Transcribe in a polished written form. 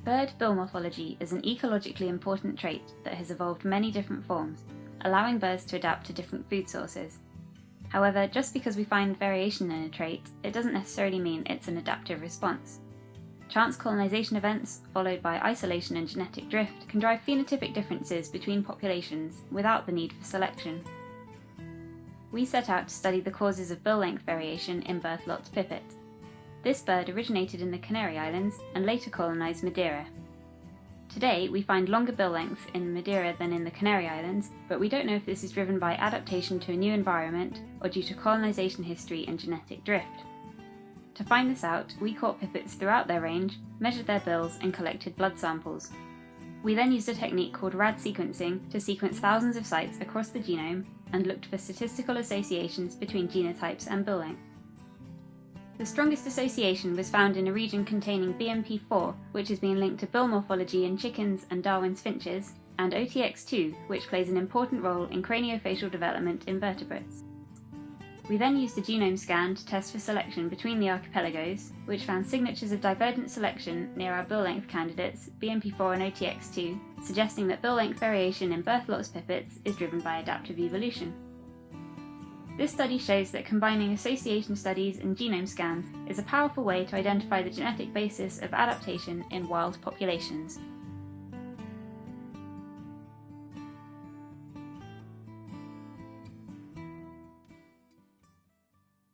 Bird bill morphology is an ecologically important trait that has evolved many different forms, allowing birds to adapt to different food sources. However, just because we find variation in a trait, it doesn't necessarily mean it's an adaptive response. Chance colonization events, followed by isolation and genetic drift, can drive phenotypic differences between populations without the need for selection. We set out to study the causes of bill length variation in Berthelot's pipit. This bird originated in the Canary Islands and later colonized Madeira. Today, we find longer bill lengths in Madeira than in the Canary Islands, but we don't know if this is driven by adaptation to a new environment or due to colonization history and genetic drift. To find this out, we caught pipits throughout their range, measured their bills, and collected blood samples. We then used a technique called rad sequencing to sequence thousands of sites across the genome and looked for statistical associations between genotypes and bill length. The strongest association was found in a region containing BMP4, which has been linked to bill morphology in chickens and Darwin's finches, and OTX2, which plays an important role in craniofacial development in vertebrates. We then used a genome scan to test for selection between the archipelagos, which found signatures of divergent selection near our bill length candidates, BMP4 and OTX2, suggesting that bill length variation in Berthelot's pipits is driven by adaptive evolution. This study shows that combining association studies and genome scans is a powerful way to identify the genetic basis of adaptation in wild populations.